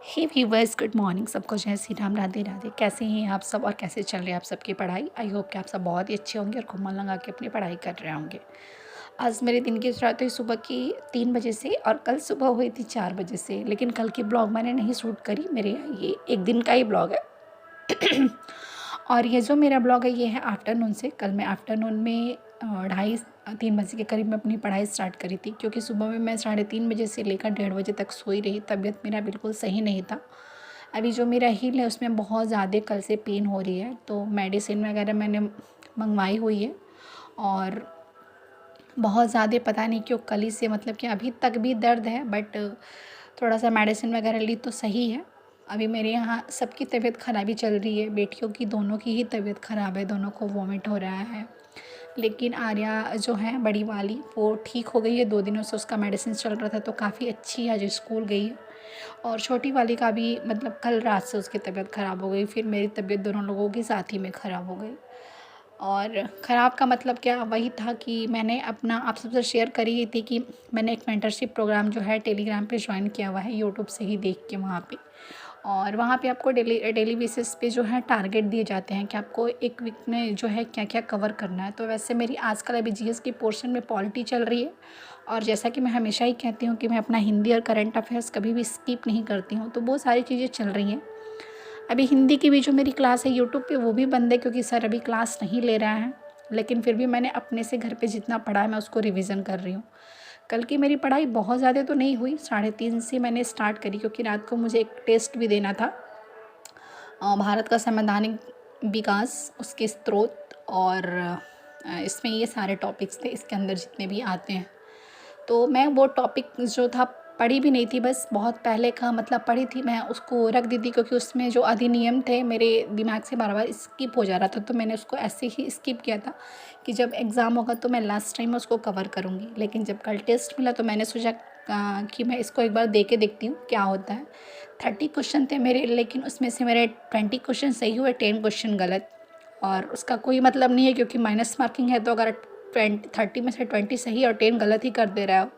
हे viewers, good morning. सबको जय श्री राम, राधे राधे। कैसे हैं आप सब और कैसे चल रही है आप सबकी पढ़ाई? आई होप कि आप सब बहुत ही अच्छे होंगे और खूब मन लगा के अपनी पढ़ाई कर रहे होंगे। आज मेरे दिन की शुरुआत हुई सुबह की 3 बजे से और कल सुबह हुई थी 4 बजे से, लेकिन कल की ब्लॉग मैंने नहीं शूट करी। मेरे ये एक दिन का ही ब्लॉग है। और ये जो मेरा ब्लॉग है ये है आफ्टरनून से। कल मैं आफ्टरनून में 2:30-3 बजे के करीब मैं अपनी पढ़ाई स्टार्ट करी थी, क्योंकि सुबह में मैं 3:30 बजे से लेकर 1:30 बजे तक सोई रही। तबीयत मेरा बिल्कुल सही नहीं था। अभी जो मेरा हील है उसमें बहुत ज़्यादा कल से पेन हो रही है, तो मेडिसिन वगैरह मैंने मंगवाई हुई है। और बहुत ज़्यादा पता नहीं क्यों कल ही से, मतलब कि अभी तक भी दर्द है, बट थोड़ा सा मेडिसिन वगैरह ली तो सही है। अभी मेरे यहाँ सबकी तबीयत ख़राबी चल रही है, बेटियों की दोनों की ही तबीयत ख़राब है, दोनों को वॉमिट हो रहा है। लेकिन आर्या जो है बड़ी वाली, वो ठीक हो गई है। 2 दिनों से उसका मेडिसिन चल रहा था तो काफ़ी अच्छी है, आज स्कूल गई है। और छोटी वाली का भी मतलब कल रात से उसकी तबीयत ख़राब हो गई, फिर मेरी तबीयत दोनों लोगों की साथ ही में ख़राब हो गई। और ख़राब का मतलब क्या, वही था कि मैंने अपना आप सबसे शेयर करी ही थी कि मैंने एक मेंटरशिप प्रोग्राम जो है टेलीग्राम पे ज्वाइन किया हुआ है, यूट्यूब से ही देख के वहाँ पे। और वहाँ पे आपको डेली डेली बेसिस पे जो है टारगेट दिए जाते हैं कि आपको एक वीक में जो है क्या क्या कवर करना है। तो वैसे मेरी आजकल अभी जीएस की पोर्शन में पॉलिटी चल रही है, और जैसा कि मैं हमेशा ही कहती हूँ कि मैं अपना हिंदी और करंट अफेयर्स कभी भी स्किप नहीं करती हूँ, तो बहुत सारी चीज़ें चल रही हैं। अभी हिंदी की भी जो मेरी क्लास है यूट्यूब पे वो भी बंद है, क्योंकि सर अभी क्लास नहीं ले रहा है। लेकिन फिर भी मैंने अपने से घर पे जितना पढ़ा है मैं उसको रिवीजन कर रही हूँ। कल की मेरी पढ़ाई बहुत ज़्यादा तो नहीं हुई, 3:30 से मैंने स्टार्ट करी, क्योंकि रात को मुझे एक टेस्ट भी देना था। भारत का संवैधानिक विकास, उसके स्रोत, और इसमें ये सारे टॉपिक्स थे, इसके अंदर जितने भी आते हैं। तो मैं वो टॉपिक जो था पढ़ी भी नहीं थी, बस बहुत पहले का मतलब पढ़ी थी, मैं उसको रख दी थी, क्योंकि उसमें जो अधिनियम थे मेरे दिमाग से बार बार स्किप हो जा रहा था, तो मैंने उसको ऐसे ही स्किप किया था कि जब एग्ज़ाम होगा तो मैं लास्ट टाइम उसको कवर करूँगी। लेकिन जब कल टेस्ट मिला तो मैंने सोचा कि मैं इसको एक बार दे के देखती हूँ क्या होता है। 30 क्वेश्चन थे मेरे, लेकिन उसमें से मेरे 20 क्वेश्चन सही हुए, 10 क्वेश्चन गलत। और उसका कोई मतलब नहीं है, क्योंकि माइनस मार्किंग है, तो अगर 30 में से 20 सही और 10 गलत ही कर दे रहा हो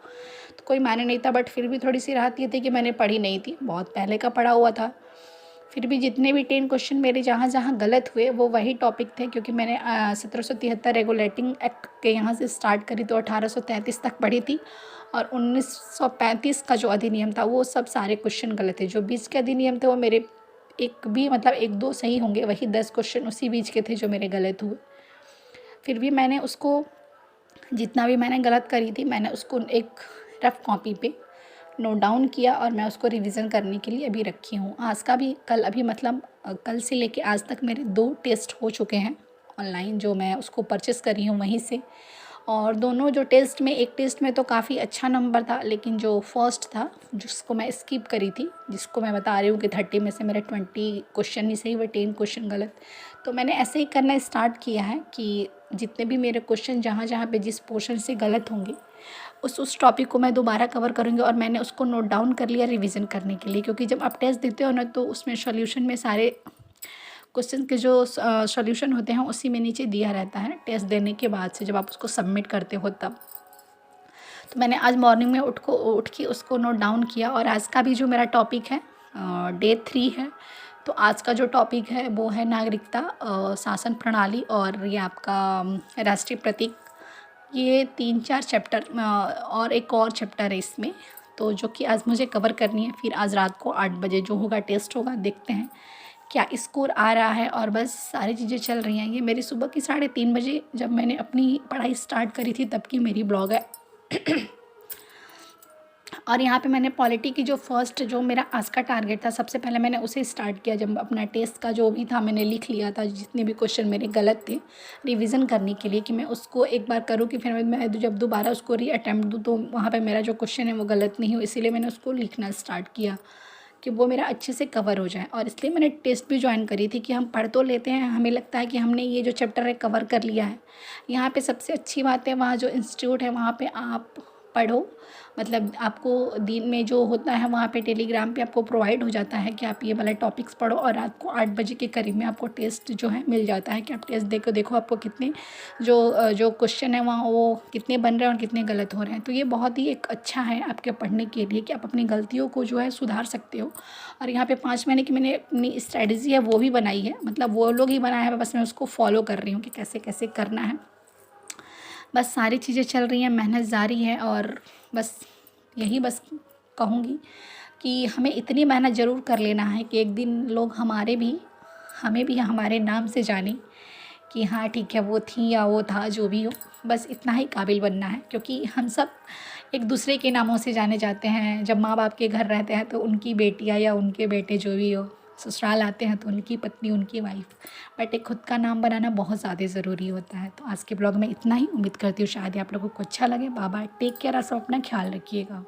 तो कोई मायने नहीं था। बट फिर भी थोड़ी सी राहत ये थी कि मैंने पढ़ी नहीं थी, बहुत पहले का पढ़ा हुआ था। फिर भी जितने भी 10 क्वेश्चन मेरे जहाँ जहाँ गलत हुए वो वही टॉपिक थे, क्योंकि मैंने 1773 रेगुलेटिंग एक्ट के यहाँ से स्टार्ट करी, तो 1833 तक पढ़ी थी। और 1935 का जो अधिनियम था वो सब सारे क्वेश्चन गलत थे। जो बीच के अधिनियम थे वो मेरे एक भी मतलब 1-2 सही होंगे, वही 10 क्वेश्चन उसी बीच के थे जो मेरे गलत हुए। फिर भी मैंने उसको, जितना भी मैंने गलत करी थी, मैंने उसको एक रफ़ कॉपी पे नोट डाउन किया और मैं उसको रिवीजन करने के लिए अभी रखी हूँ। आज का भी कल अभी मतलब कल से लेके आज तक मेरे 2 टेस्ट हो चुके हैं ऑनलाइन, जो मैं उसको परचेस करी हूँ वहीं से। और दोनों जो टेस्ट में, एक टेस्ट में तो काफ़ी अच्छा नंबर था, लेकिन जो फर्स्ट था जिसको मैं स्किप करी थी, जिसको मैं बता रही हूँ कि 30 में से मेरे 20 क्वेश्चन ही सही हुए, 10 क्वेश्चन गलत। तो मैंने ऐसे ही करना स्टार्ट किया है कि जितने भी मेरे क्वेश्चन जहाँ जहाँ पे जिस पोर्शन से गलत होंगे उस टॉपिक को मैं दोबारा कवर करूँगी। और मैंने उसको नोट डाउन कर लिया रिवीजन करने के लिए, क्योंकि जब आप टेस्ट देते हो ना तो उसमें सॉल्यूशन में सारे क्वेश्चन के जो सॉल्यूशन होते हैं उसी में नीचे दिया रहता है टेस्ट देने के बाद से, जब आप उसको सबमिट करते हो तब। तो मैंने आज मॉर्निंग में उठ के उसको नोट डाउन किया। और आज का भी जो मेरा टॉपिक है डे 3 है। तो आज का जो टॉपिक है वो है नागरिकता, शासन प्रणाली और ये आपका राष्ट्रीय प्रतीक। ये 3-4 चैप्टर और एक और चैप्टर है इसमें, तो जो कि आज मुझे कवर करनी है। फिर आज रात को 8 बजे जो होगा टेस्ट होगा, देखते हैं क्या स्कोर आ रहा है। और बस सारी चीज़ें चल रही हैं। ये मेरी सुबह की 3:30 बजे जब मैंने अपनी पढ़ाई स्टार्ट करी थी तब की मेरी ब्लॉग है। और यहाँ पे मैंने पॉलिटी की जो फर्स्ट जो मेरा आज का टारगेट था, सबसे पहले मैंने उसे स्टार्ट किया। जब अपना टेस्ट का जो भी था मैंने लिख लिया था, जितने भी क्वेश्चन मेरे गलत थे रिवीजन करने के लिए, कि मैं उसको एक बार करूँ कि फिर मैं जब दोबारा उसको रीअटेम्प्ट दूँ तो वहाँ पे मेरा जो क्वेश्चन है वो गलत नहीं हो। इसीलिए मैंने उसको लिखना स्टार्ट किया कि वो मेरा अच्छे से कवर हो जाए। और इसलिए मैंने टेस्ट भी ज्वाइन करी थी कि हम पढ़ तो लेते हैं, हमें लगता है कि हमने ये जो चैप्टर है कवर कर लिया है। यहाँ पे सबसे अच्छी बात है, वहाँ जो इंस्टीट्यूट है वहाँ पे आप पढ़ो। मतलब आपको दिन में जो होता है वहाँ पे टेलीग्राम पे आपको प्रोवाइड हो जाता है कि आप ये वाला टॉपिक्स पढ़ो, और रात को 8 बजे के करीब में आपको टेस्ट जो है मिल जाता है कि आप टेस्ट देखो देखो आपको कितने जो क्वेश्चन है वहाँ वो कितने बन रहे हैं और कितने गलत हो रहे हैं। तो ये बहुत ही एक अच्छा है आपके पढ़ने के लिए कि आप अपनी गलतियों को जो है सुधार सकते हो। और यहाँ पे 5 महीने की मैंने अपनी स्ट्रेटजी है वो भी बनाई है, मतलब वो लोग ही बनाया है, बस मैं उसको फॉलो कर रही हूँ कि कैसे कैसे करना है। बस सारी चीज़ें चल रही हैं, मेहनत जारी है, और बस यही बस कहूँगी कि हमें इतनी मेहनत ज़रूर कर लेना है कि एक दिन लोग हमें भी हमारे नाम से जाने कि हाँ ठीक है वो थी या वो था, जो भी हो, बस इतना ही काबिल बनना है। क्योंकि हम सब एक दूसरे के नामों से जाने जाते हैं। जब माँ बाप के घर रहते हैं तो उनकी बेटियाँ या उनके बेटे जो भी हो, ससुराल आते हैं तो उनकी पत्नी, उनकी वाइफ, बट एक खुद का नाम बनाना बहुत ज़्यादा ज़रूरी होता है। तो आज के ब्लॉग में इतना ही। उम्मीद करती हूँ शायद ही आप लोगों को अच्छा लगे। बाय बाय, टेक केयर, आप सब अपना ख्याल रखिएगा।